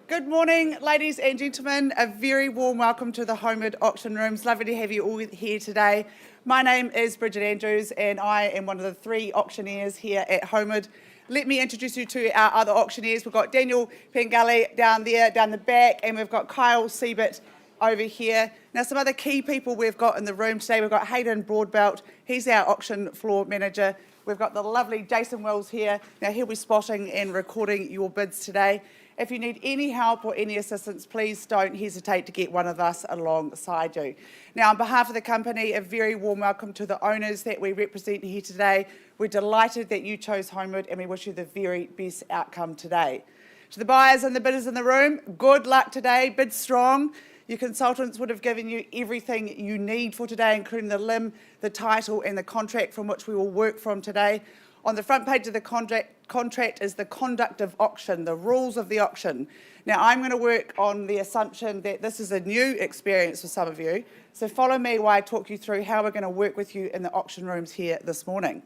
Good morning, ladies and gentlemen. A very warm welcome to the Holmwood auction rooms. Lovely to have you all here today. My name is Bridget Andrews and I am one of the 3 auctioneers here at Holmwood. Let me introduce you to our other auctioneers. We've got Daniel Pengelly down there, down the back, and we've got Kyle Siebert over here. Now, some other key people we've got in the room today. We've got Hayden Broadbelt. He's our auction floor manager. We've got the lovely Jason Wells here. Now, he'll be spotting and recording your bids today. If you need any help or any assistance, please don't hesitate to get one of us alongside you. Now, on behalf of the company, a very warm welcome to the owners that we represent here today. We're delighted that you chose Holmwood and we wish you the very best outcome today. To the buyers and the bidders in the room, good luck today. Bid strong. Your consultants would have given you everything you need for today, including the limb, the title and the contract from which we will work from today. On the front page of the contract is the conduct of auction, the rules of the auction. Now, I'm going to work on the assumption that this is a new experience for some of you, so follow me while I talk you through how we're going to work with you in the auction rooms here this morning.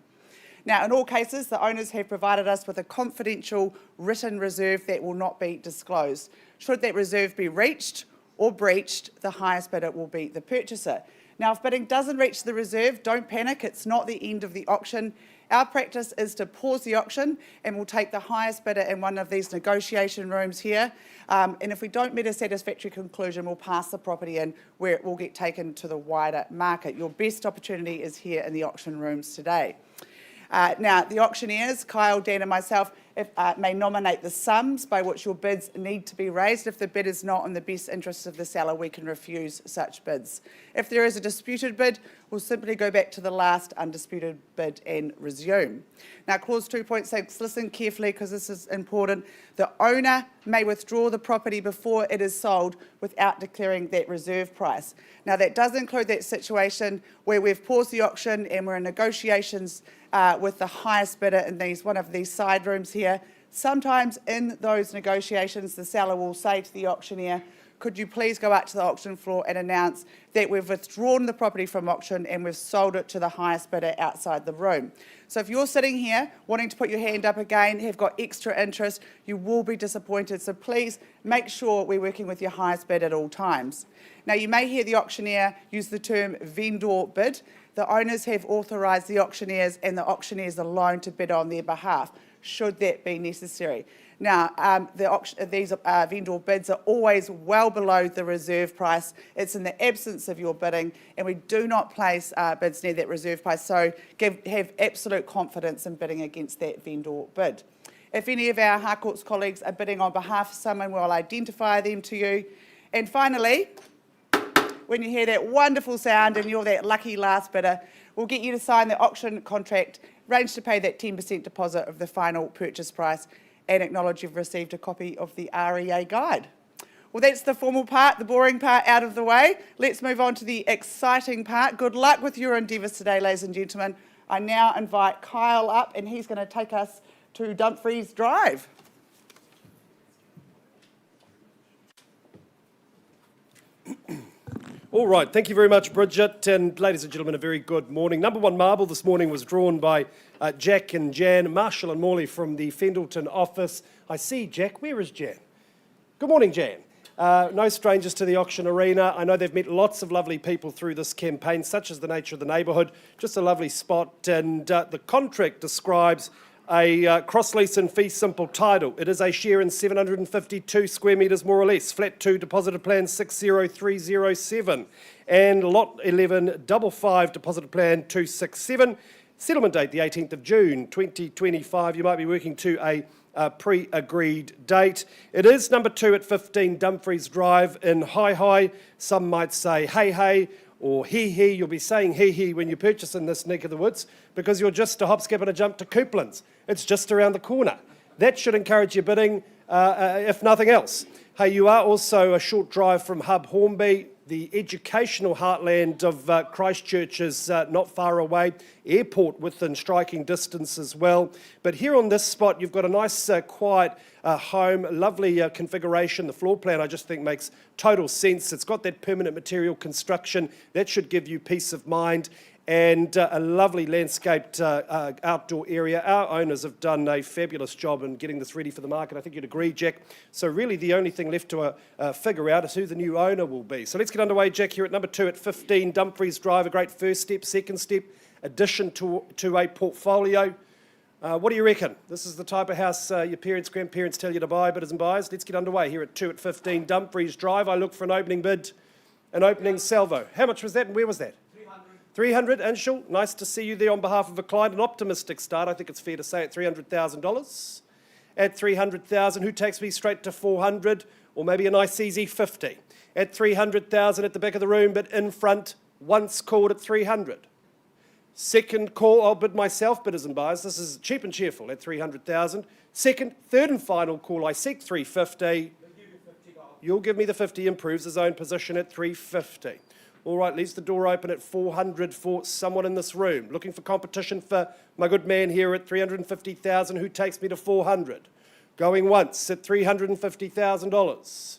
Now, in all cases, the owners have provided us with a confidential written reserve that will not be disclosed. Should that reserve be reached or breached, the highest bidder will be the purchaser. Now, if bidding doesn't reach the reserve, don't panic, it's not the end of the auction. Our practice is to pause the auction and we'll take the highest bidder in one of these negotiation rooms here. And if we don't meet a satisfactory conclusion, we'll pass the property in where it will get taken to the wider market. Your best opportunity is here in the auction rooms today. Now, the auctioneers, Kyle, Dan and myself, may nominate the sums by which your bids need to be raised. If the bid is not in the best interests of the seller, we can refuse such bids. If there is a disputed bid, we'll simply go back to the last undisputed bid and resume. Now, clause 2.6, listen carefully because this is important. The owner may withdraw the property before it is sold without declaring that reserve price. Now, that does include that situation where we've paused the auction and we're in negotiations with the highest bidder in one of these side rooms here. Sometimes in those negotiations, the seller will say to the auctioneer, could you please go out to the auction floor and announce that we've withdrawn the property from auction and we've sold it to the highest bidder outside the room. So if you're sitting here wanting to put your hand up again, have got extra interest, you will be disappointed. So please make sure we're working with your highest bid at all times. Now, you may hear the auctioneer use the term vendor bid. The owners have authorised the auctioneers and the auctioneers alone to bid on their behalf, should that be necessary. Now, these vendor bids are always well below the reserve price. It's in the absence of your bidding, and we do not place bids near that reserve price, so have absolute confidence in bidding against that vendor bid. If any of our Harcourts colleagues are bidding on behalf of someone, we'll identify them to you. And finally, when you hear that wonderful sound and you're that lucky last bidder, we'll get you to sign the auction contract, arrange to pay that 10% deposit of the final purchase price, and acknowledge you've received a copy of the REA guide. Well, that's the formal part, the boring part out of the way. Let's move on to the exciting part. Good luck with your endeavours today, ladies and gentlemen. I now invite Kyle up and he's going to take us to Dumfries Drive. All right, thank you very much, Bridget. And ladies and gentlemen, a very good morning. Number 1 marble this morning was drawn by Jack and Jan, Marshall and Morley from the Fendleton office. I see Jack. Where is Jan? Good morning, Jan. No strangers to the auction arena. I know they've met lots of lovely people through this campaign, such as the nature of the neighbourhood. Just a lovely spot. And the contract describes a cross-lease and fee simple title. It is a share in 752 square metres more or less. Flat 2 deposited plan 60307 and lot 11 double 5 deposited plan 267. Settlement date the 18th of June 2025. You might be working to a pre-agreed date. It is number 2 at 15 Dumfries Drive in Hi. Some might say hey hey or hee, you'll be saying hee when you purchase in this neck of the woods because you're just a hop, skip and a jump to Couplands. It's just around the corner. That should encourage your bidding, if nothing else. Hey, you are also a short drive from Hub Hornby. The educational heartland of Christchurch is not far away. Airport within striking distance as well. But here on this spot, you've got a nice, quiet home, lovely configuration. The floor plan, I just think, makes total sense. It's got that permanent material construction. That should give you peace of mind. And a lovely landscaped outdoor area. Our owners have done a fabulous job in getting this ready for the market. I think you'd agree, Jack. So really the only thing left to figure out is who the new owner will be. So let's get underway, Jack, here at number 2 at 15, Dumfries Drive, a great first step, second step, addition to a portfolio. What do you reckon? This is the type of house your parents, grandparents tell you to buy, bidders and buyers. Let's get underway here at 2 at 15, Dumfries Drive. I look for an opening bid, an opening salvo. How much was that and where was that? 300, Anshul, nice to see you there on behalf of a client. An optimistic start, I think it's fair to say, at $300,000. At $300,000, who takes me straight to 400, or maybe a nice easy 50. At 300,000 at the back of the room, but in front, once called at 300. Second call, I'll bid myself, bidders and buyers. This is cheap and cheerful at 300,000. Second, third and final call, I seek 350. You'll give me the 50, improves his own position at 350. All right, leaves the door open at 400 for someone in this room. Looking for competition for my good man here at 350,000, who takes me to 400. Going once at $350,000.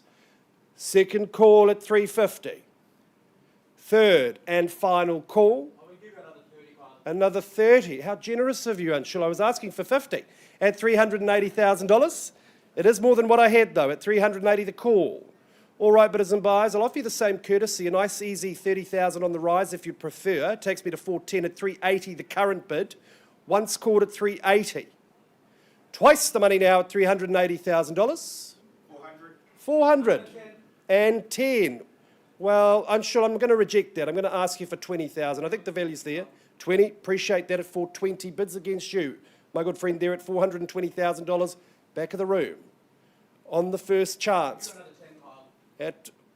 Second call at 350. Third and final call. Another 30. How generous of you, Anshul. I was asking for 50 at $380,000. It is more than what I had, though, at 380 the call. All right, bidders and buyers, I'll offer you the same courtesy, a nice easy 30,000 on the rise if you prefer. It takes me to 410 at 380, the current bid. Once called at 380. Twice the money now at $380,000. 410. Well, I'm sure I'm going to reject that. I'm going to ask you for 20,000. I think the value's there. 20, appreciate that at 420. Bids against you, my good friend there at $420,000. Back of the room. On the first chance.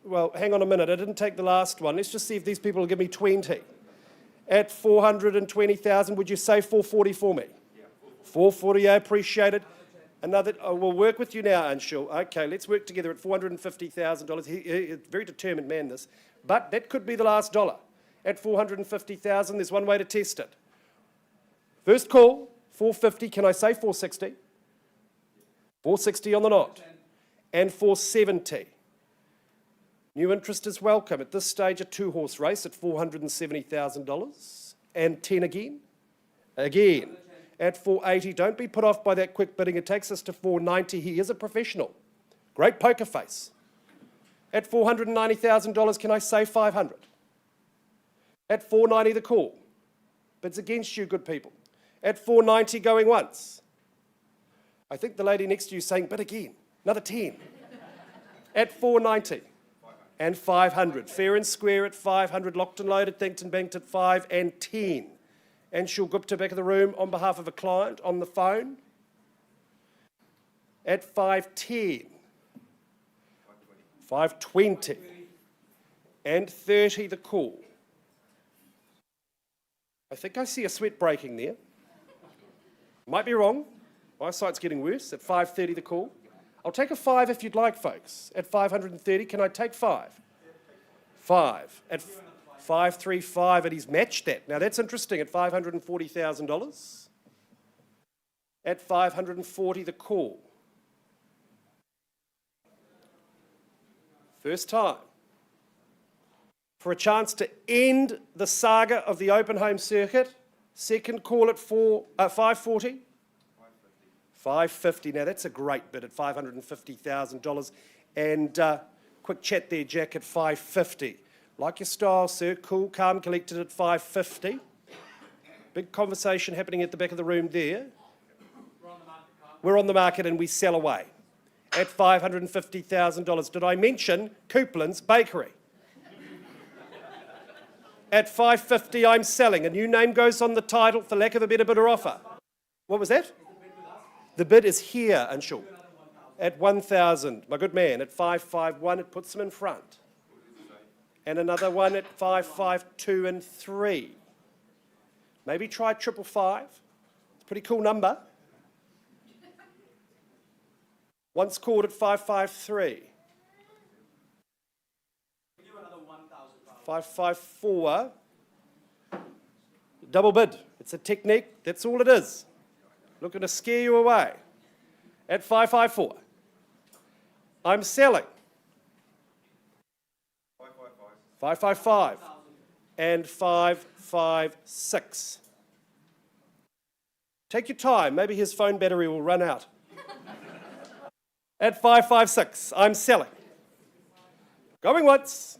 Well, hang on a minute, I didn't take the last one. Let's just see if these people will give me 20. At 420,000, would you say 440 for me? Yeah. 440, I appreciate it. We'll work with you now, Anshul. Okay, let's work together at $450,000. He's a very determined man, this. But that could be the last dollar. At 450,000, there's one way to test it. First call, 450, can I say 460? 460 on the knot. And 470. New interest is welcome. At this stage, a 2-horse race at $470,000. And 10 again. Again. At 480. Don't be put off by that quick bidding. It takes us to 490. He is a professional. Great poker face. At $490,000, can I say 500? At 490 the call. Bids against you, good people. At 490 going once. I think the lady next to you is saying, bid again. Another 10. At 490. And 500. Fair and square at 500. Locked and loaded, thanked and banked at 5 and 10. Anshul Gupta back of the room on behalf of a client on the phone. At 510. 520. And 30 the call. I think I see a sweat breaking there. Might be wrong. My sight's getting worse. At 530 the call. I'll take a 5 if you'd like, folks. At 530, can I take 5? 5. At 535, and he's matched that. Now, that's interesting at $540,000. At 540, the call. First time. For a chance to end the saga of the open home circuit. Second call at 540. 550. Now, that's a great bid at $550,000. And quick chat there, Jack, at 550. Like your style, sir. Cool, calm, collected at 550. Big conversation happening at the back of the room there. We're on the market and we sell away at $550,000. Did I mention Couplands Bakery? At 550, I'm selling. A new name goes on the title for lack of a better bidder offer. What was that? The bid is here, Anshul. At 1,000. My good man, at 551, it puts them in front. And another one at 552 and 3. Maybe try 555. It's a pretty cool number. Once called at 553. 554. Double bid. It's a technique. That's all it is. Looking to scare you away. At 554. I'm selling. 555. And 556. Take your time. Maybe his phone battery will run out. At 556, I'm selling. Going once.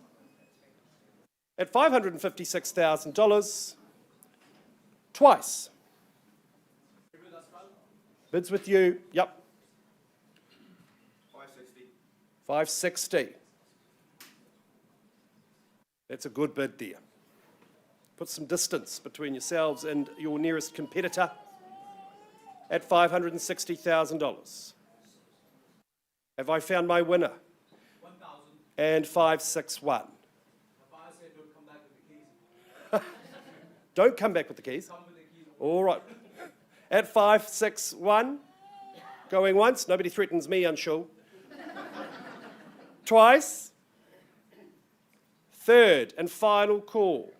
At $556,000. Twice. Bids with you. Yep. 560. That's a good bid there. Put some distance between yourselves and your nearest competitor at $560,000. Have I found my winner? 1,000. And 561. The buyer said don't come back with the keys. Don't come back with the keys. Come with the keys. All right. At 561. Going once. Nobody threatens me, unsure. Twice. Third and final call.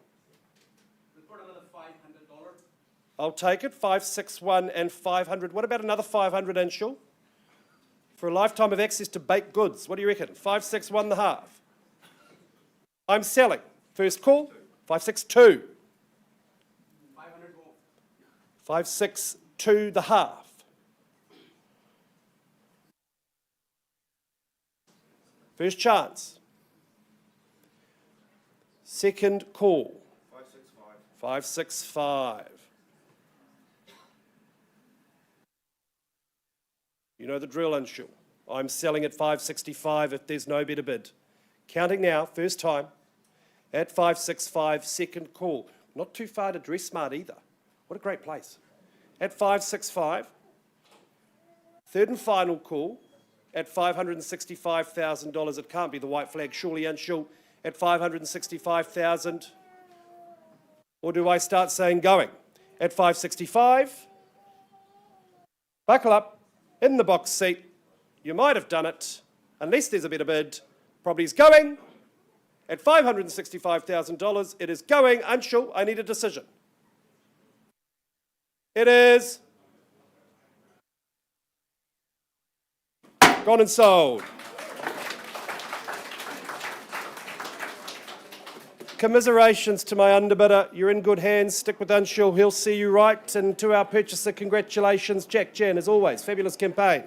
We'll put another $500. I'll take it. 561 and 500. What about another 500, Anshul? For a lifetime of access to baked goods. What do you reckon? 561 the half. I'm selling. First call. 562. 500 more. 562 the half. First chance. Second call. 565. 565. You know the drill, Anshul. I'm selling at 565 if there's no better bid. Counting now, first time. At 565, second call. Not too far to Dress Smart either. What a great place. At 565. Third and final call. At $565,000. It can't be the white flag, surely, Anshul. At 565,000. Or do I start saying going? At 565. Buckle up. In the box seat, you might have done it, unless there's a better bid. Probably is going. At $565,000, it is going. Anshul, I need a decision. It is gone and sold. Commiserations to my underbidder. You're in good hands. Stick with Anshul. He'll see you right. And to our purchaser, congratulations. Jack Jan, as always. Fabulous campaign.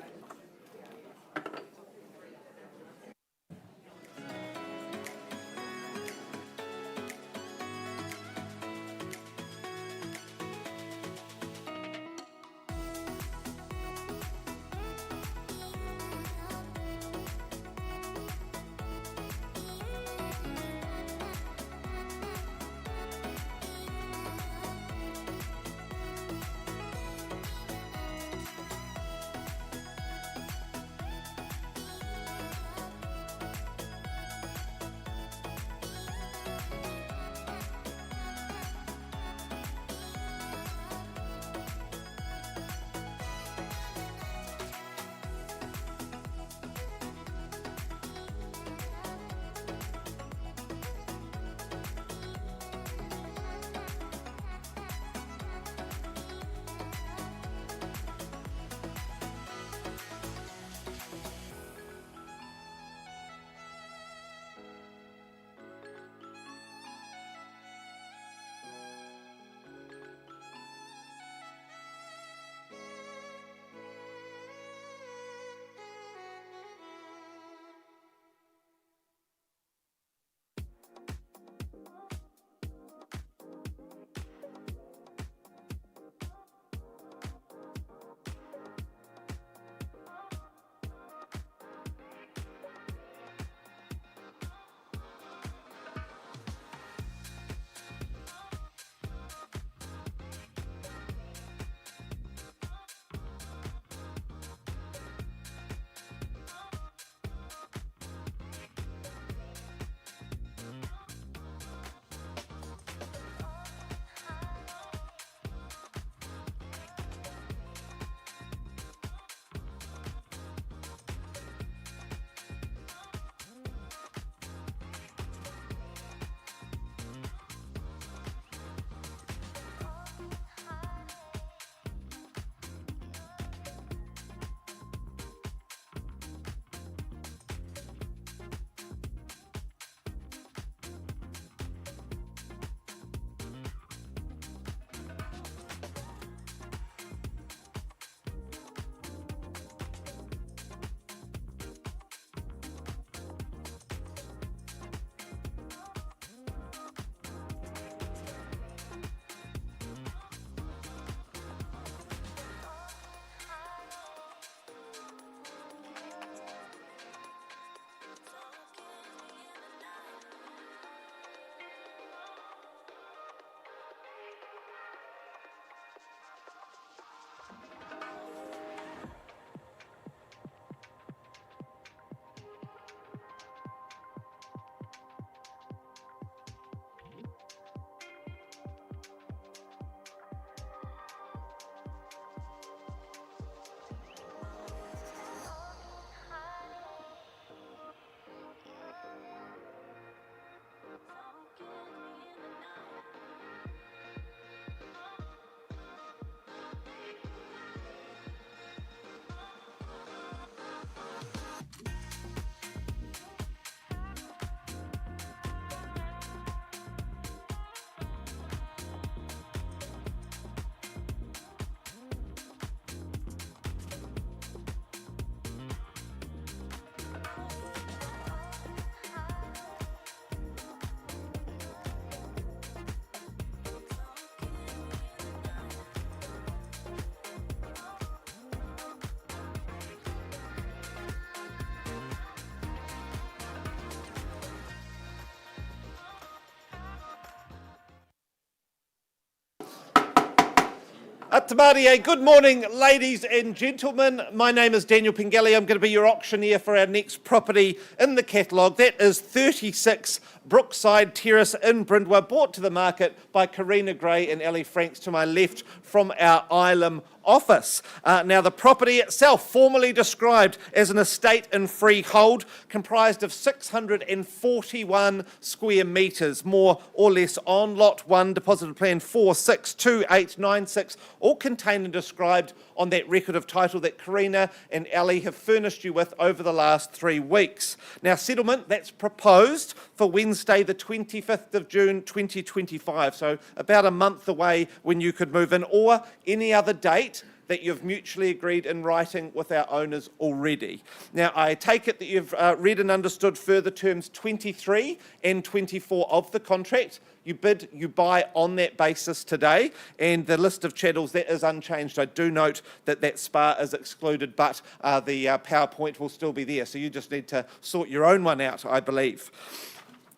Atamarie, good morning, ladies and gentlemen. My name is Daniel Pengelly. I'm going to be your auctioneer for our next property in the catalogue. That is 36 Brookside Terrace in Brindwa, brought to the market by Karina Gray and Ellie Franks to my left from our Ilam office. Now, the property itself, formally described as an estate in freehold, comprised of 641 square metres, more or less on Lot 1, Deposited Plan 462896, all contained and described on that record of title that Karina and Ellie have furnished you with over the last 3 weeks. Now, settlement, that's proposed for Wednesday, the 25th of June 2025, so about a month away when you could move in, or any other date that you've mutually agreed in writing with our owners already. Now, I take it that you've read and understood further terms 23 and 24 of the contract. You bid, you buy on that basis today, and the list of chattels, that is unchanged. I do note that that spa is excluded, but the PowerPoint will still be there, so you just need to sort your own one out, I believe.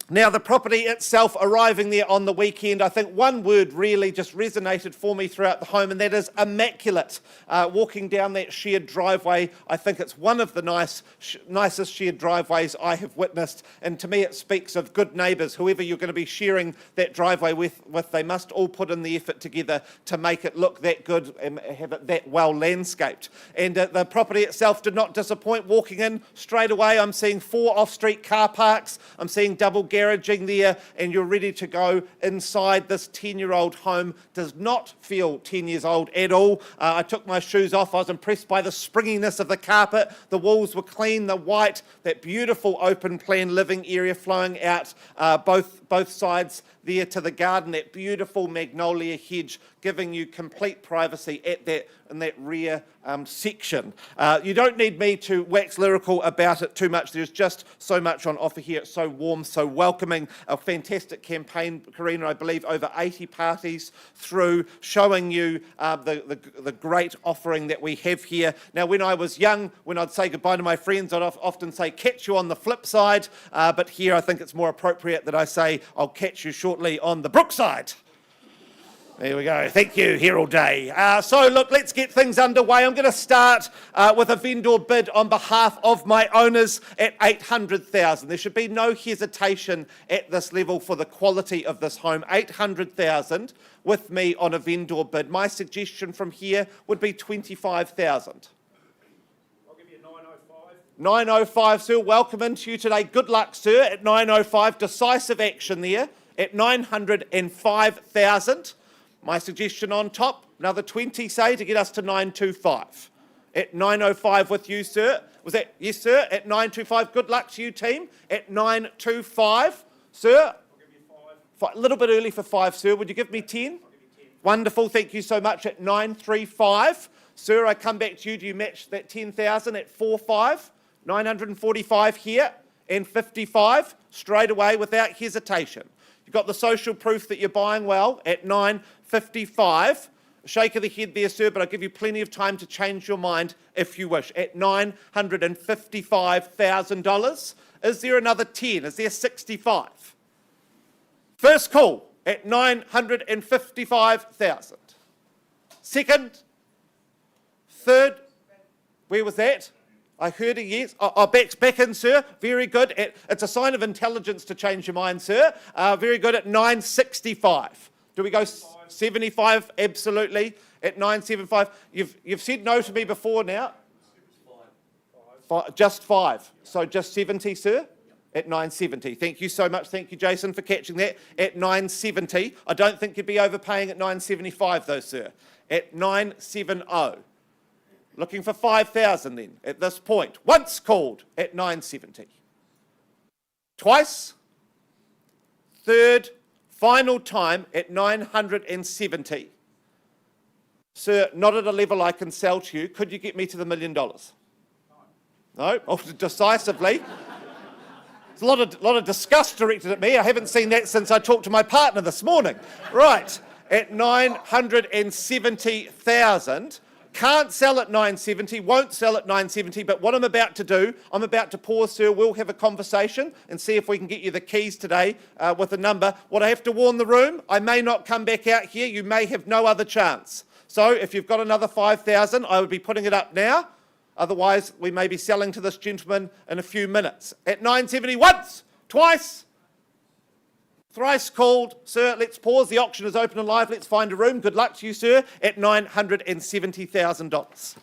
Now, the property itself, arriving there on the weekend, I think one word really just resonated for me throughout the home, and that is immaculate. Walking down that shared driveway, I think it's one of the nicest shared driveways I have witnessed, and to me it speaks of good neighbours. Whoever you're going to be sharing that driveway with, they must all put in the effort together to make it look that good and have it that well landscaped. And the property itself did not disappoint. Walking in straight away, I'm seeing 4 off-street car parks, I'm seeing double garaging there, and you're ready to go inside. This 10-year-old home does not feel 10 years old at all. I took my shoes off. I was impressed by the springiness of the carpet. The walls were clean, the white, that beautiful open plan living area flowing out both sides there to the garden, that beautiful magnolia hedge giving you complete privacy at that in that rear section. You don't need me to wax lyrical about it too much. There's just so much on offer here. It's so warm, so welcoming. A fantastic campaign, Karina, I believe over 80 parties through, showing you the great offering that we have here. Now, when I was young, when I'd say goodbye to my friends, I'd often say, catch you on the flip side. But here I think it's more appropriate that I say, I'll catch you shortly on the Brookside. There we go. Thank you, here all day. So look, let's get things underway. I'm going to start with a vendor bid on behalf of my owners at $800,000. There should be no hesitation at this level for the quality of this home. $800,000 with me on a vendor bid. My suggestion from here would be $25,000. 905, sir. Welcome into you today. Good luck, sir, at 905. Decisive action there at 905,000. My suggestion on top, another 20, say, to get us to 925. At 905 with you, sir. Was that, yes, sir, at 925. Good luck to you, team, at 925. Sir? I'll give you 5. A little bit early for 5, sir. Would you give me 10? I'll give you 10. Wonderful, thank you so much, at 935. Sir, I come back to you. Do you match that 10,000 at 45? 945 here and 55 straight away without hesitation. You've got the social proof that you're buying well at 955. A shake of the head there, sir, but I'll give you plenty of time to change your mind if you wish. At $955,000. Is there another 10? Is there 65? First call at 955,000. Second? Third? Where was that? I heard a yes. Back in, sir. Very good. It's a sign of intelligence to change your mind, sir. Very good at 965. Do we go 75? Absolutely. At 975. You've said no to me before now. Just 5. So just 70, sir? At 970. Thank you so much. Thank you, Jason, for catching that. At 970. I don't think you'd be overpaying at 975, though, sir. At 970. Looking for 5,000 then, at this point. Once called at 970. Twice. Third, final time at 970. Sir, not at a level I can sell to you. Could you get me to the $1 million? No? Oh, decisively. There's a lot of disgust directed at me. I haven't seen that since I talked to my partner this morning. Right, at 970,000. Can't sell at 970, won't sell at 970, but what I'm about to do, I'm about to pause, sir. We'll have a conversation and see if we can get you the keys today with a number. What I have to warn the room, I may not come back out here. You may have no other chance. So if you've got another 5,000, I would be putting it up now. Otherwise, we may be selling to this gentleman in a few minutes. At 970 once, twice, thrice called. Sir, let's pause. The auction is open and live. Let's find a room. Good luck to you, sir, at $970,000.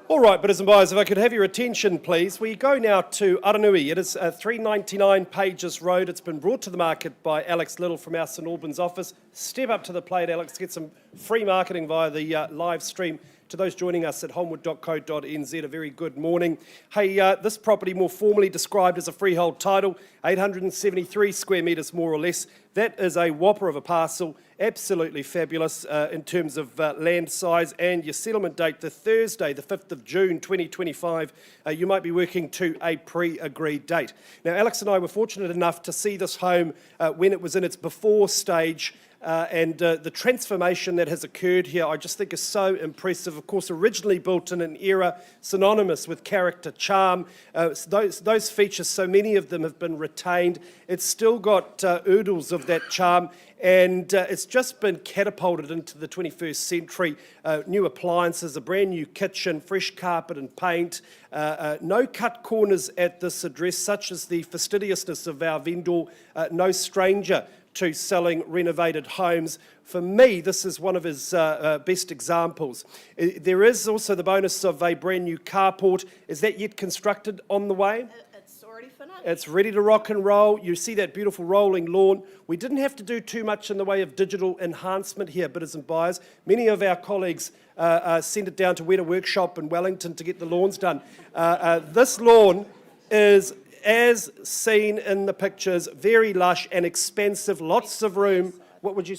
All right, bidders and buyers, if I could have your attention, please. We go now to Aranui. It is 399 Pages Road. It's been brought to the market by Alex Little from our St Albans office. Step up to the plate, Alex, get some free marketing via the live stream. To those joining us at holmwood.co.nz, a very good morning. Hey, this property more formally described as a freehold title, 873 square metres more or less. That is a whopper of a parcel, absolutely fabulous in terms of land size, and your settlement date, the Thursday, the 5th of June 2025, you might be working to a pre-agreed date. Now, Alex and I were fortunate enough to see this home when it was in its before stage, and the transformation that has occurred here, I just think is so impressive. Of course, originally built in an era synonymous with character, charm. Those features, so many of them have been retained. It's still got oodles of that charm, and it's just been catapulted into the 21st century. New appliances, a brand new kitchen, fresh carpet and paint, no cut corners at this address, such as the fastidiousness of our vendor, no stranger to selling renovated homes. For me, this is one of his best examples. There is also the bonus of a brand new carport. Is that yet constructed on the way? It's already finished. It's ready to rock and roll. You see that beautiful rolling lawn. We didn't have to do too much in the way of digital enhancement here, bidders and buyers. Many of our colleagues send it down to Weta Workshop in Wellington to get the lawns done. This lawn is, as seen in the pictures, very lush and expansive, lots of room. What would you...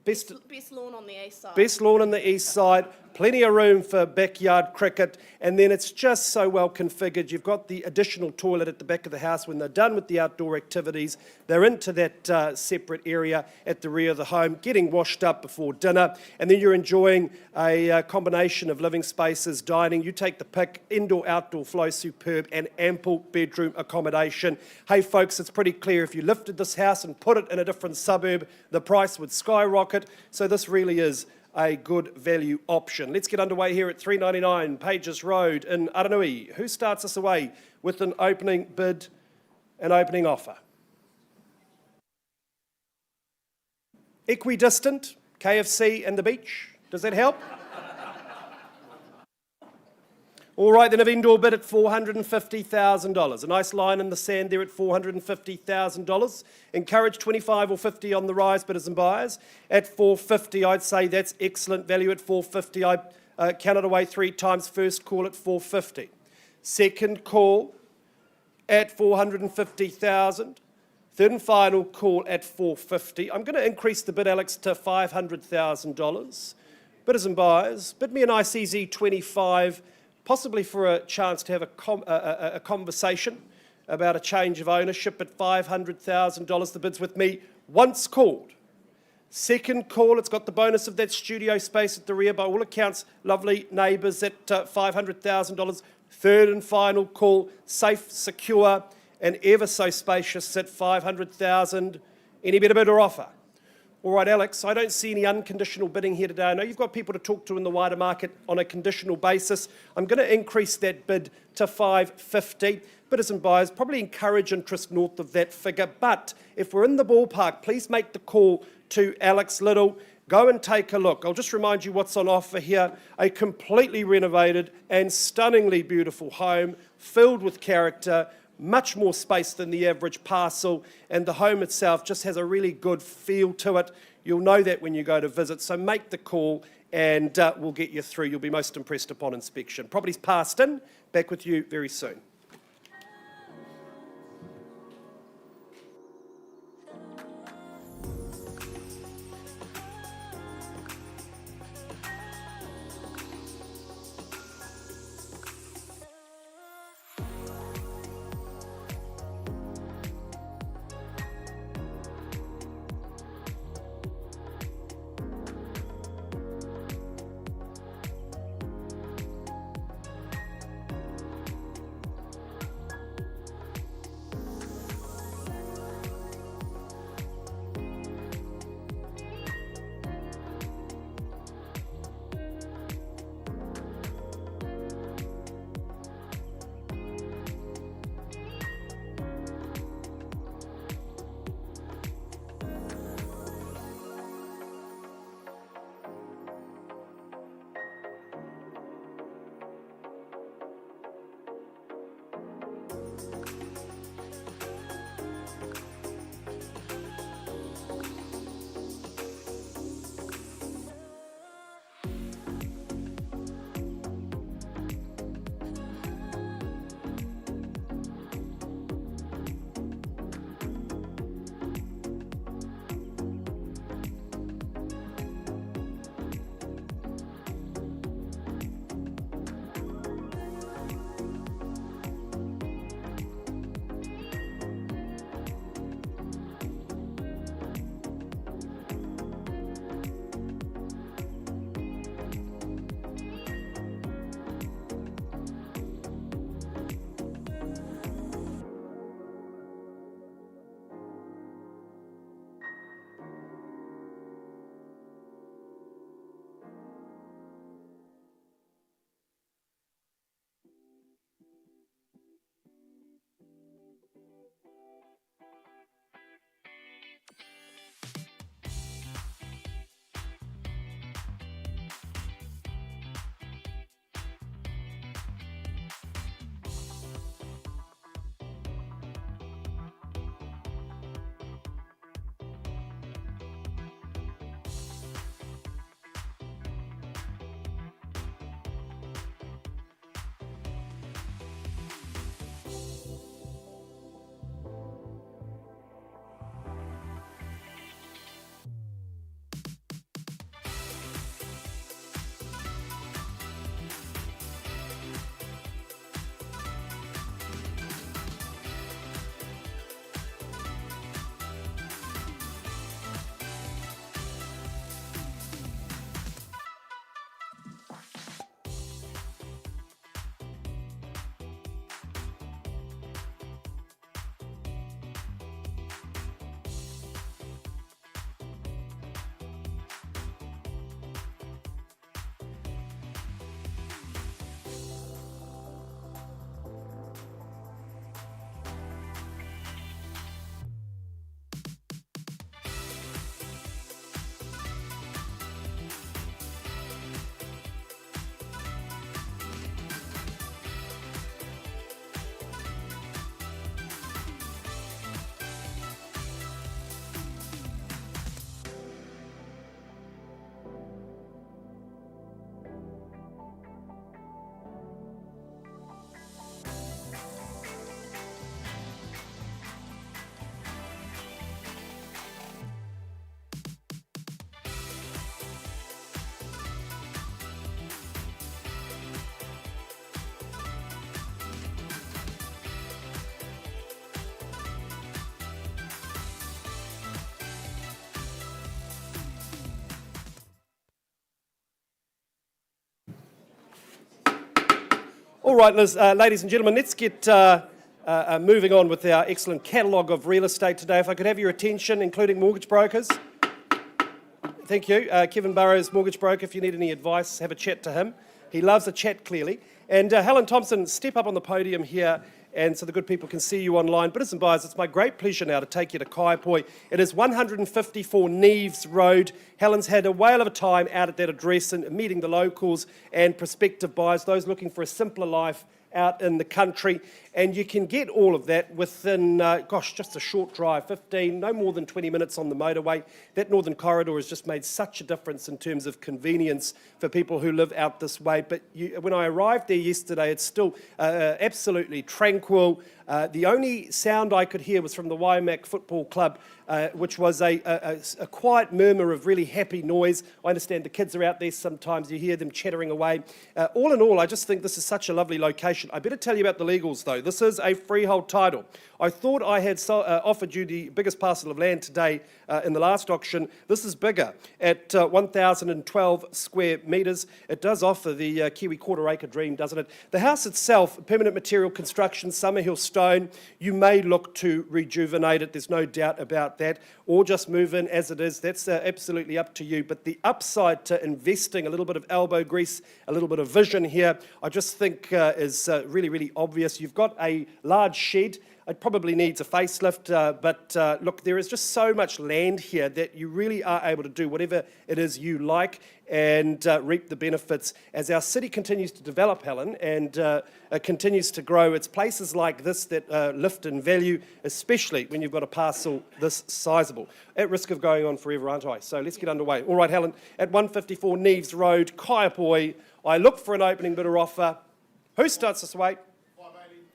Best lawn on the east side. Best lawn on the east side, plenty of room for backyard cricket, and then it's just so well configured. You've got the additional toilet at the back of the house. When they're done with the outdoor activities, they're into that separate area at the rear of the home, getting washed up before dinner, and then you're enjoying a combination of living spaces, dining. You take the pick, indoor-outdoor flow superb, and ample bedroom accommodation. Hey folks, it's pretty clear if you lifted this house and put it in a different suburb, the price would skyrocket. So this really is a good value option. Let's get underway here at 399 Pages Road in Aranui. Who starts us away with an opening bid and opening offer? Equidistant, KFC and the beach. Does that help? All right, then a vendor bid at $450,000. A nice line in the sand there at $450,000. Encourage 25 or 50 on the rise, bidders and buyers. At $450, I'd say that's excellent value at $450. I counted away 3 times. First call at $450. Second call at $450,000. Third and final call at $450. I'm going to increase the bid, Alex, to $500,000. Bidders and buyers, bid me a nice easy 25, possibly for a chance to have a conversation about a change of ownership at $500,000. The bid's with me once called. Second call, it's got the bonus of that studio space at the rear. By all accounts, lovely neighbours at $500,000. Third and final call, safe, secure, and ever so spacious at $500,000. Any better bid or offer? All right, Alex, I don't see any unconditional bidding here today. I know you've got people to talk to in the wider market on a conditional basis. I'm going to increase that bid to $550. Bidders and buyers probably encourage interest north of that figure. But if we're in the ballpark, please make the call to Alex Little. Go and take a look. I'll just remind you what's on offer here. A completely renovated and stunningly beautiful home filled with character, much more space than the average parcel, and the home itself just has a really good feel to it. You'll know that when you go to visit, so make the call and we'll get you through. You'll be most impressed upon inspection. Property's passed in. Back with you very soon. All right, ladies and gentlemen, let's get moving on with our excellent catalogue of real estate today. If I could have your attention, including mortgage brokers. Thank you. Kevin Burrows, mortgage broker. If you need any advice, have a chat to him. He loves a chat, clearly. And Helen Thompson, step up on the podium here, and so the good people can see you online. Bidders and buyers, it's my great pleasure now to take you to Kaiapoi. It is 154 Neves Road. Helen's had a whale of a time out at that address and meeting the locals and prospective buyers, those looking for a simpler life out in the country, and you can get all of that within, just a short drive, 15, no more than 20 minutes on the motorway. That Northern Corridor has just made such a difference in terms of convenience for people who live out this way. But when I arrived there yesterday, it's still absolutely tranquil. The only sound I could hear was from the Waimak Football Club, which was a quiet murmur of really happy noise. I understand the kids are out there sometimes, you hear them chattering away. All in all, I just think this is such a lovely location. I better tell you about the legals though. This is a freehold title. I thought I had offered you the biggest parcel of land today in the last auction. This is bigger at 1,012 square metres. It does offer the Kiwi quarter acre dream, doesn't it? The house itself, permanent material construction, Summerhill stone. You may look to rejuvenate it, there's no doubt about that, or just move in as it is. That's absolutely up to you. But the upside to investing a little bit of elbow grease, a little bit of vision here, I just think is really, really obvious. You've got a large shed. It probably needs a facelift, but look, there is just so much land here that you really are able to do whatever it is you like and reap the benefits. As our city continues to develop, Helen, and continues to grow, it's places like this that lift in value, especially when you've got a parcel this sizable. At risk of going on forever, aren't I? So let's get underway. All right, Helen, at 154 Neves Road, Kaiapoi, I look for an opening bidder offer. Who starts this way?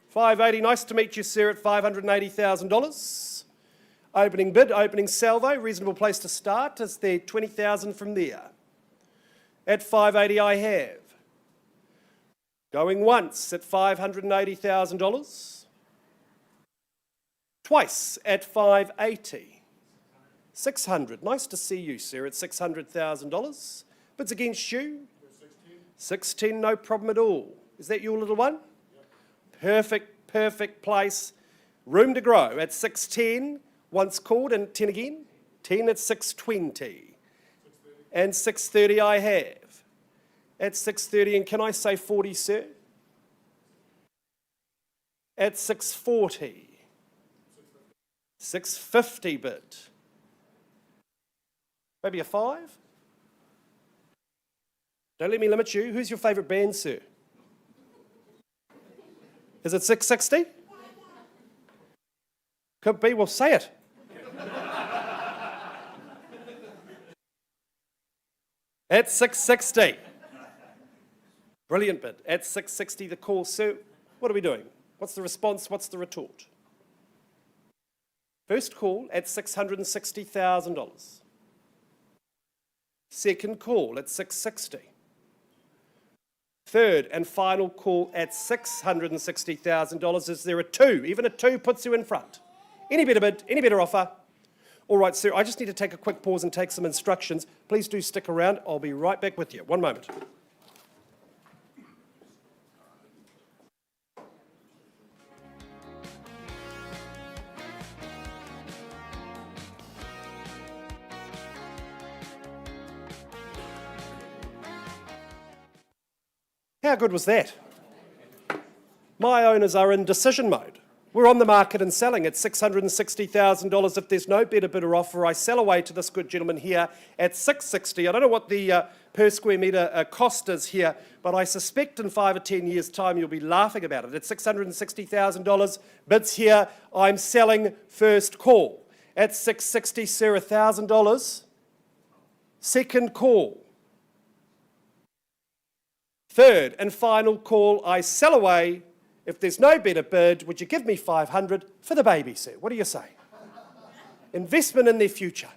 580, nice to meet you, sir, at $580,000. Opening bid, opening salvo, reasonable place to start. Is there 20,000 from there? At 580 I have. Going once at $580,000. Twice at 580. 600, nice to see you, sir, at $600,000. Bids against you? 16, no problem at all. Is that your little one? Perfect place. Room to grow at 610, once called, and 10 again. 10 at 620. And 630 I have. At 630, and can I say 40, sir? At 640. 650 bid. Maybe a 5? Don't let me limit you. Who's your favourite band, sir? Is it 660? Could be, well, say it. At 660. Brilliant bid. At 660, the call. Sir, what are we doing? What's the response? What's the retort? First call at $660,000. Second call at 660. Third and final call at $660,000. Is there a 2? Even a 2 puts you in front. Any better bid, any better offer? All right, sir, I just need to take a quick pause and take some instructions. Please do stick around. I'll be right back with you. One moment. How good was that? My owners are in decision mode. We're on the market and selling at $660,000. If there's no better bidder offer, I sell away to this good gentleman here at $660,000. I don't know what the per square metre cost is here, but I suspect in 5 or 10 years' time you'll be laughing about it. At $660,000, bids here, I'm selling first call. At $660,000, sir, $1,000. Second call. Third and final call, I sell away. If there's no better bid, would you give me $500 for the baby, sir? What do you say? Investment in their future.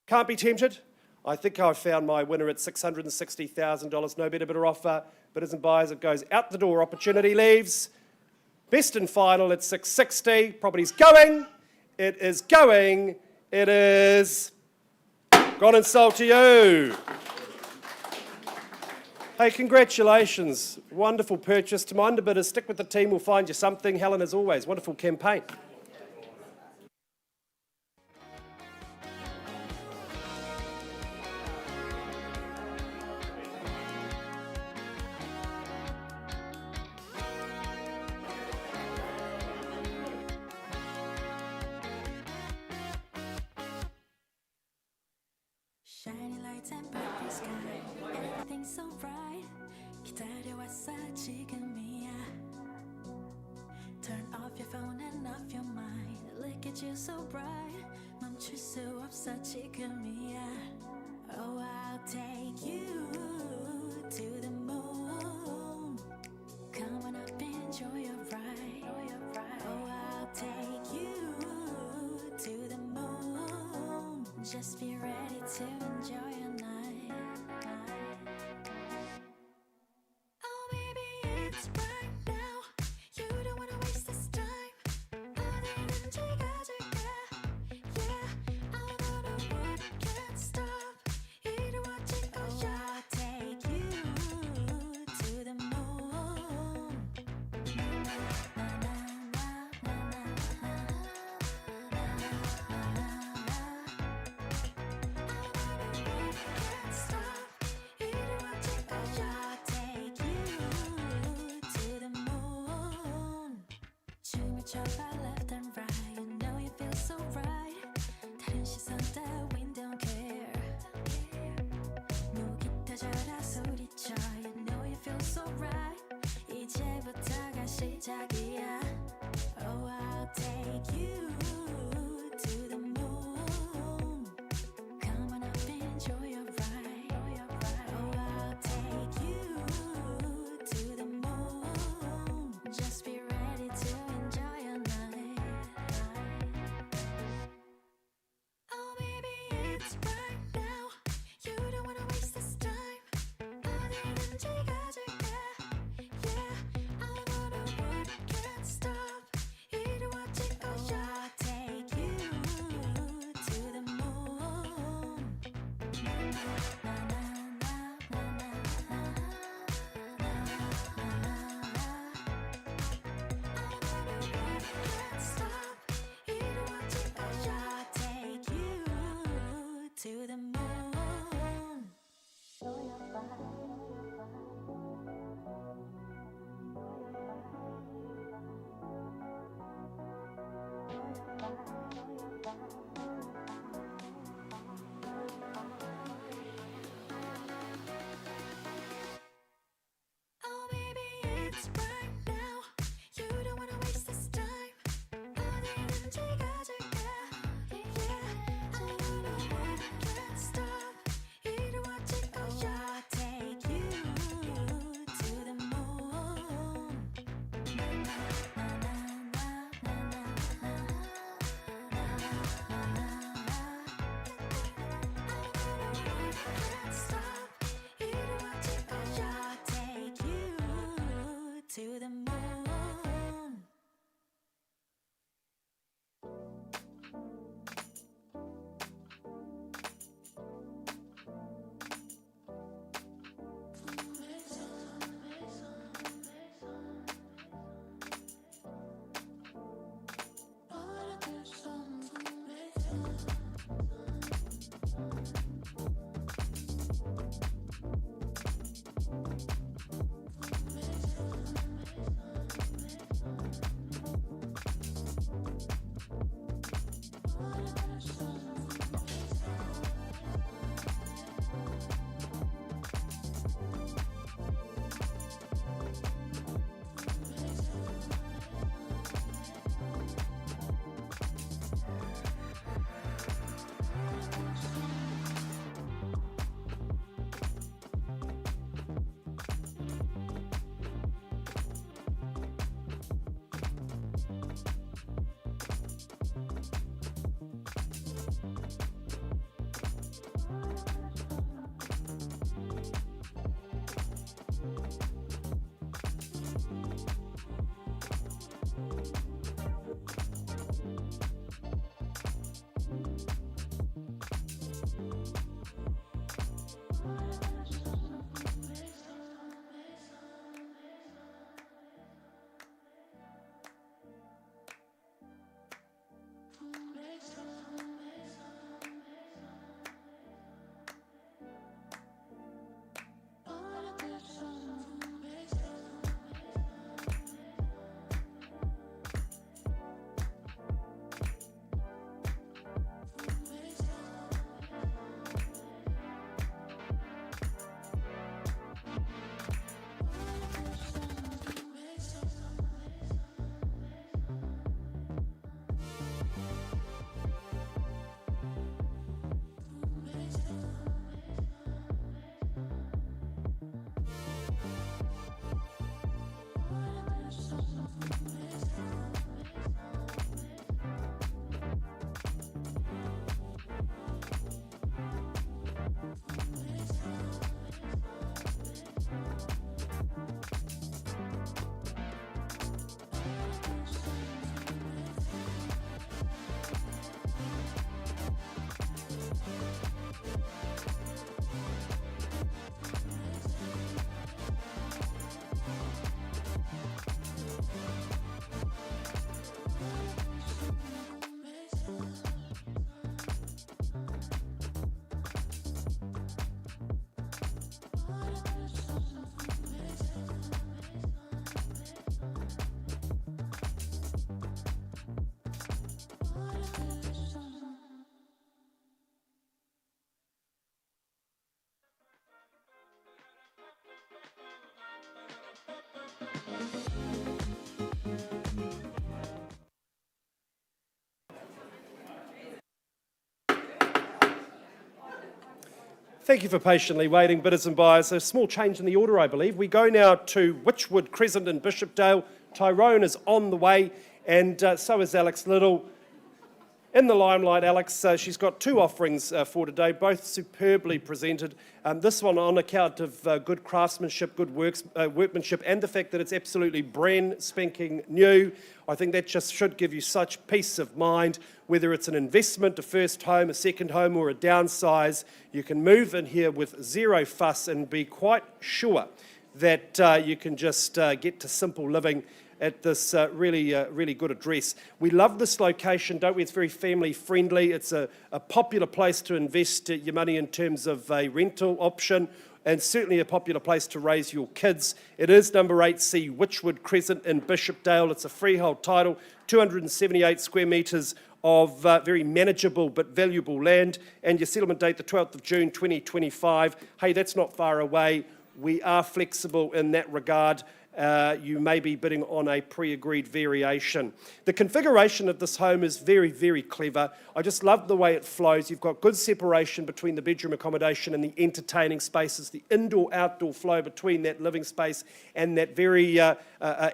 Can't be tempted? I think I've found my winner at $660,000. No better bidder offer. Bidders and buyers, it goes out the door. Opportunity leaves. Best and final at $660,000. Property's going. It is going. It is gone and sold to you. Hey, congratulations. Wonderful purchase. To my underbidders, stick with the team, we'll find you something. Helen, as always, wonderful campaign. Shiny lights and purple sky, everything's so bright. 기다려왔어 지금이야. Turn off your phone and off your mind. Look at you so bright. 멈출 수 없어 지금이야. Oh, I'll take you to the moon. Come on up, enjoy your ride. Oh, I'll take you to the moon. Just be ready to enjoy your night. Oh, baby, it's right now. You don't wanna waste this time. 어디든지 가줄게. Yeah, I'm on a road, can't stop. 이루어질 거야. I'll take you to the moon. Can't stop. 이루어질 거야. I'll take you to the moon. 춤을 춰봐 left and right. You know you feel so right. 다른 시선 따윈 don't care. 무기타져라 소리쳐. You know you feel so right. 이제부터가 시작이야. Oh, I'll take you to the moon. Come on up, enjoy your ride. Oh, I'll take you to the moon. Just be ready to enjoy your night. Oh, baby, it's right now. You don't wanna waste this time. 어디든지 가줄게. Yeah, I'm on a road, can't stop. 이루어질 거야. I'll take you to the moon. Can't stop. 이루어질 거야. I'll take you to the moon. Thank you for patiently waiting, bidders and buyers. A small change in the order, I believe. We go now to Wychwood Crescent in Bishopdale. Tyrone is on the way, and so is Alex Little. In the limelight, Alex, she's got two offerings for today, both superbly presented. This one on account of good craftsmanship, good workmanship, and the fact that it's absolutely brand spanking new. I think that just should give you such peace of mind, whether it's an investment, a first home, a second home, or a downsize. You can move in here with zero fuss and be quite sure that you can just get to simple living at this really good address. We love this location, don't we? It's very family friendly. It's a popular place to invest your money in terms of a rental option, and certainly a popular place to raise your kids. It is number 8C Wychwood Crescent in Bishopdale. It's a freehold title, 278 square metres of very manageable but valuable land, and your settlement date the 12th of June 2025. Hey, that's not far away. We are flexible in that regard. You may be bidding on a pre-agreed variation. The configuration of this home is very clever. I just love the way it flows. You've got good separation between the bedroom accommodation and the entertaining spaces, the indoor-outdoor flow between that living space and that very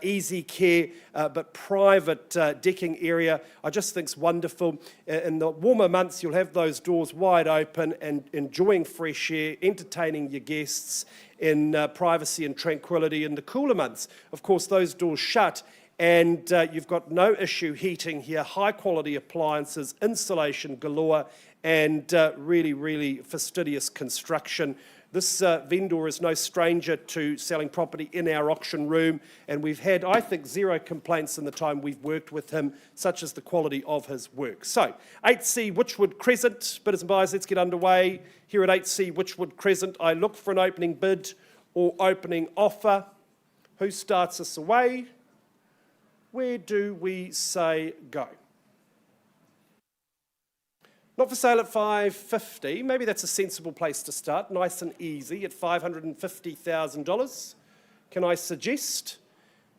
easy care but private decking area. I just think it's wonderful. In the warmer months, you'll have those doors wide open and enjoying fresh air, entertaining your guests in privacy and tranquility. In the cooler months, of course, those doors shut, and you've got no issue heating here, high quality appliances, insulation galore, and really fastidious construction. This vendor is no stranger to selling property in our auction room, and we've had, I think, zero complaints in the time we've worked with him, such as the quality of his work. So, 8C Wychwood Crescent, bidders and buyers, let's get underway. Here at 8C Wychwood Crescent, I look for an opening bid or opening offer. Who starts us away? Where do we say go? Not for sale at $550. Maybe that's a sensible place to start, nice and easy at $550,000. Can I suggest?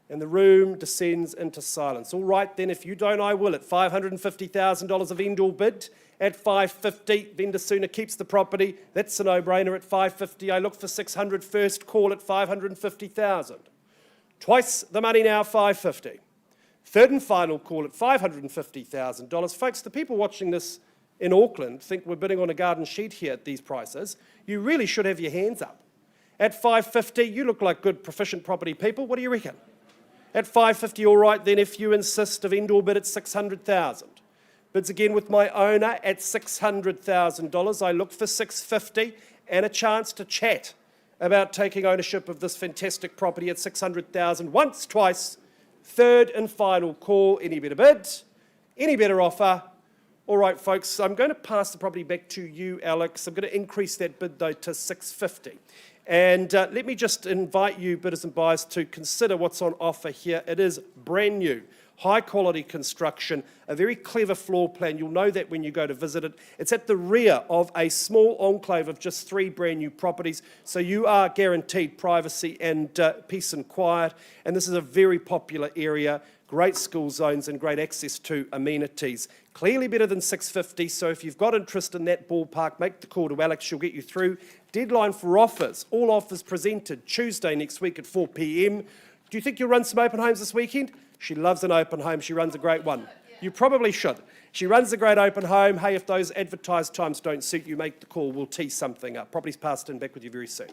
And the room descends into silence. All right, then, if you don't, I will. At $550,000 a vendor bid. At $550, vendor sooner keeps the property. That's a no-brainer. At $550, I look for $600 first call at $550,000. Twice the money now, $550. Third and final call at $550,000. Folks, the people watching this in Auckland think we're bidding on a garden sheet here at these prices. You really should have your hands up. At $550, you look like good, proficient property people. What do you reckon? At $550, all right, then, if you insist, a vendor bid at $600,000. Bids again with my owner at $600,000. I look for $650 and a chance to chat about taking ownership of this fantastic property at $600,000. Once, twice, third and final call. Any better bid? Any better offer? All right, folks, I'm going to pass the property back to you, Alex. I'm going to increase that bid, though, to $650. And let me just invite you, bidders and buyers, to consider what's on offer here. It is brand new, high-quality construction, a very clever floor plan. You'll know that when you go to visit it. It's at the rear of a small enclave of just 3 brand-new properties, so you are guaranteed privacy and peace and quiet. And this is a very popular area, great school zones and great access to amenities. Clearly better than $650, so if you've got interest in that ballpark, make the call to Alex. She'll get you through. Deadline for offers, all offers presented Tuesday next week at 4 p.m. Do you think you'll run some open homes this weekend? She loves an open home. She runs a great one. You probably should. She runs a great open home. Hey, if those advertised times don't suit you, make the call. We'll tee something up. Property's passed in. Back with you very soon.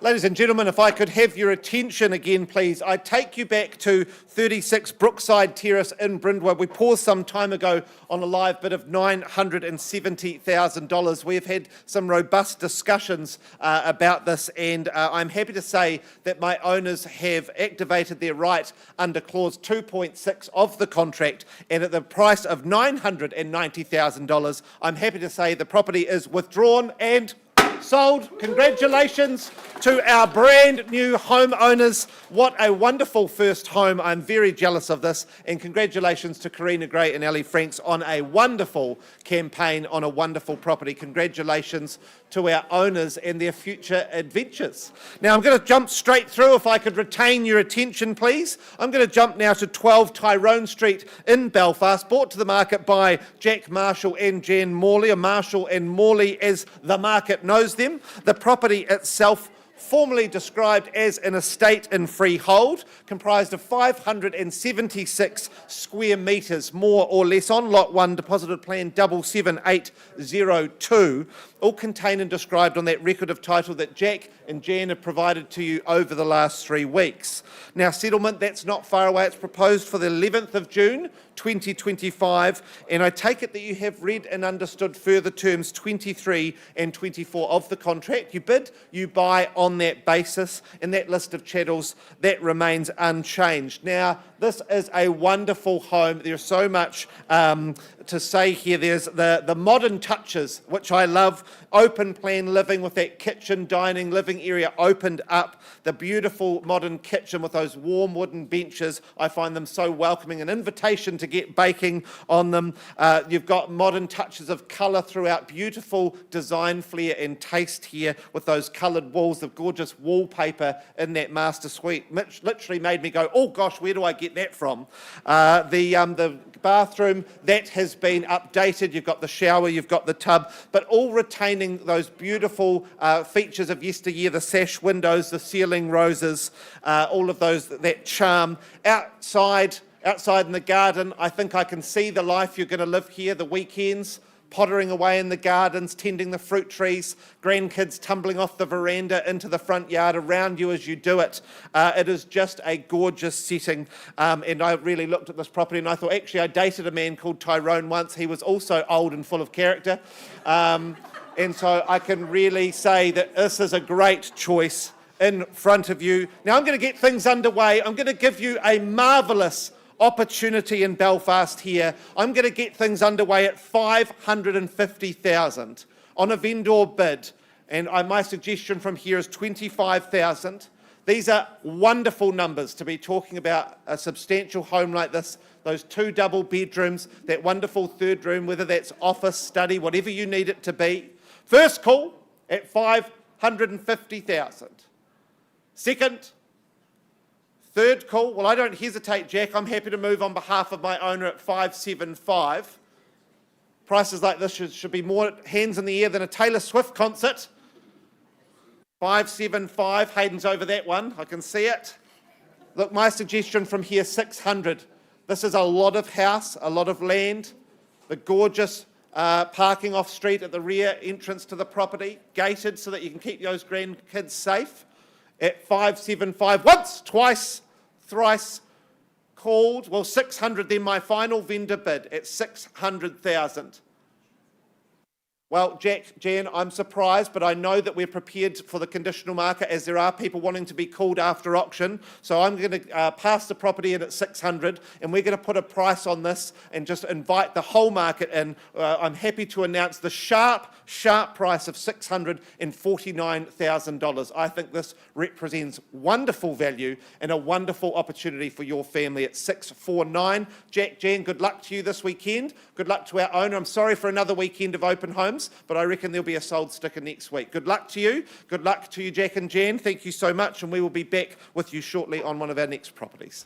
Ladies and gentlemen, if I could have your attention again, please. I take you back to 36 Brookside Terrace in Brindwood. We paused some time ago on a live bid of $970,000. We have had some robust discussions about this, and I'm happy to say that my owners have activated their right under clause 2.6 of the contract, and at the price of $990,000, I'm happy to say the property is withdrawn and sold. Congratulations to our brand new homeowners. What a wonderful first home. I'm very jealous of this. And congratulations to Karina Gray and Ellie Franks on a wonderful campaign on a wonderful property. Congratulations to our owners and their future adventures. Now I'm going to jump straight through. If I could retain your attention, please. I'm going to jump now to 12 Tyrone Street in Belfast, brought to the market by Jack Marshall and Jan Morley, or Marshall and Morley as the market knows them. The property itself, formerly described as an estate in freehold, comprised of 576 square metres, more or less, on Lot 1, deposited plan 77802, all contained and described on that record of title that Jack and Jan have provided to you over the last 3 weeks. Now, settlement, that's not far away. It's proposed for the 11th of June, 2025, and I take it that you have read and understood further terms 23 and 24 of the contract. You bid, you buy on that basis, and that list of chattels, that remains unchanged. Now, this is a wonderful home. There's so much to say here. There's the modern touches, which I love. Open plan living with that kitchen, dining, living area opened up. The beautiful modern kitchen with those warm wooden benches. I find them so welcoming. An invitation to get baking on them. You've got modern touches of colour throughout. Beautiful design flair and taste here with those coloured walls, the gorgeous wallpaper in that master suite. Which literally made me go, oh gosh, where do I get that from? The bathroom, that has been updated. You've got the shower, you've got the tub, but all retaining those beautiful features of yesteryear, the sash windows, the ceiling roses, all of those, that charm. Outside in the garden, I think I can see the life you're going to live here, the weekends, pottering away in the gardens, tending the fruit trees, grandkids tumbling off the veranda into the front yard around you as you do it. It is just a gorgeous setting, and I really looked at this property and I thought, actually, I dated a man called Tyrone once. He was also old and full of character, and so I can really say that this is a great choice in front of you. Now I'm going to get things underway. I'm going to give you a marvellous opportunity in Belfast here. I'm going to get things underway at $550,000 on a vendor bid, and my suggestion from here is $25,000. These are wonderful numbers to be talking about a substantial home like this. Those 2 double bedrooms, that wonderful third room, whether that's office, study, whatever you need it to be. First call at $550,000. Second, third call, well, I don't hesitate, Jack. I'm happy to move on behalf of my owner at $575,000. Prices like this should be more hands in the air than a Taylor Swift concert. $575,000, Hayden's over that one, I can see it. Look, my suggestion from here, $600,000. This is a lot of house, a lot of land, the gorgeous parking off street at the rear entrance to the property, gated so that you can keep those grandkids safe. At $575,000, once, twice, thrice called. Well, $600,000, then my final vendor bid at $600,000. Well, Jack, Jan, I'm surprised, but I know that we're prepared for the conditional market as there are people wanting to be called after auction. So I'm going to pass the property in at $600,000, and we're going to put a price on this and just invite the whole market in. I'm happy to announce the sharp price of $649,000. I think this represents wonderful value and a wonderful opportunity for your family at $649,000. Jack, Jan, good luck to you this weekend. Good luck to our owner. I'm sorry for another weekend of open homes, but I reckon there'll be a sold sticker next week. Good luck to you. Good luck to you, Jack and Jan. Thank you so much, and we will be back with you shortly on one of our next properties.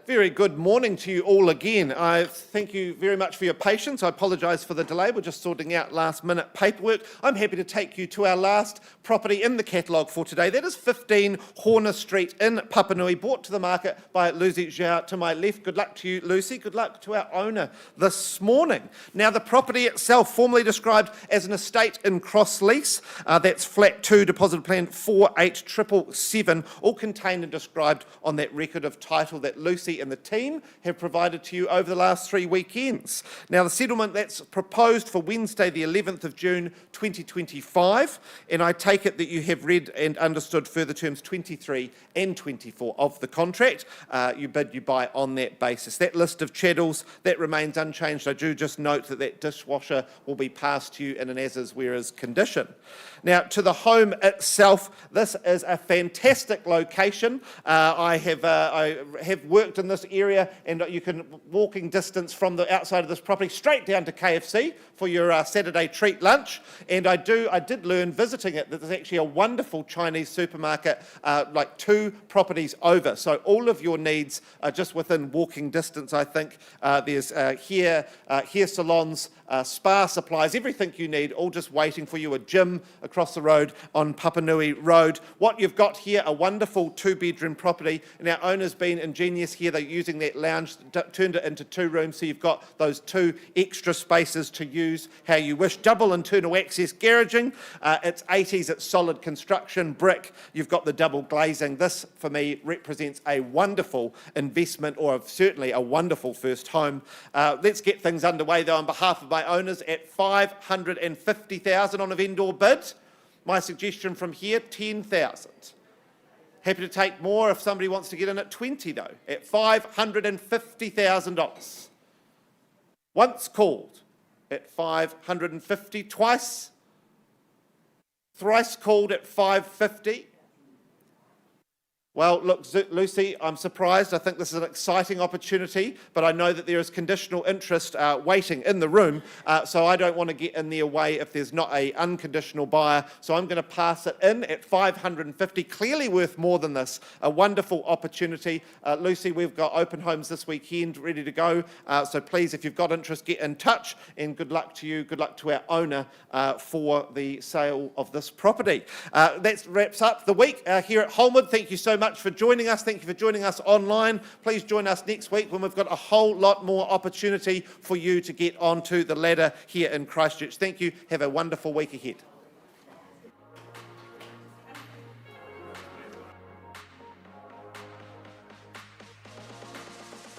Very good morning to you all again. I thank you very much for your patience. I apologise for the delay. We're just sorting out last-minute paperwork. I'm happy to take you to our last property in the catalogue for today. That is 15 Horner Street in Papanui, brought to the market by Lucy Zhao to my left. Good luck to you, Lucy. Good luck to our owner this morning. Now, the property itself, formally described as an estate in cross lease. That's flat 2, deposit plan 48777, all contained and described on that record of title that Lucy and the team have provided to you over the last 3 weekends. Now, the settlement that's proposed for Wednesday, the 11th of June 2025, and I take it that you have read and understood further terms 23 and 24 of the contract. You bid, you buy on that basis. That list of chattels, that remains unchanged. I do just note that that dishwasher will be passed to you in an as-is, whereas condition. Now, to the home itself, this is a fantastic location. I have worked in this area, and you can walking distance from the outside of this property straight down to KFC for your Saturday treat lunch. And I did learn visiting it that there's actually a wonderful Chinese supermarket like 2 properties over. So all of your needs are just within walking distance, I think. There's hair salons, spa supplies, everything you need, all just waiting for you. A gym across the road on Papanui Road. What you've got here, a wonderful 2-bedroom property, and our owner's been ingenious here. They're using that lounge, turned it into 2 rooms, so you've got those 2 extra spaces to use how you wish. Double internal access garaging. It's 80s, it's solid construction, brick. You've got the double glazing. This, for me, represents a wonderful investment, or certainly a wonderful first home. Let's get things underway, though, on behalf of my owners at $550,000 on a vendor bid. My suggestion from here, $10,000. Happy to take more if somebody wants to get in at 20, though, at $550,000. Once called at 550, twice, thrice called at 550. Well, look, Lucy, I'm surprised. I think this is an exciting opportunity, but I know that there is conditional interest waiting in the room, so I don't want to get in their way if there's not an unconditional buyer. So I'm going to pass it in at 550, clearly worth more than this. A wonderful opportunity. Lucy, we've got open homes this weekend ready to go, so please, if you've got interest, get in touch, and good luck to you, good luck to our owner for the sale of this property. That wraps up the week here at Holmwood. Thank you so much for joining us. Thank you for joining us online. Please join us next week when we've got a whole lot more opportunity for you to get onto the ladder here in Christchurch. Thank you. Have a wonderful week ahead.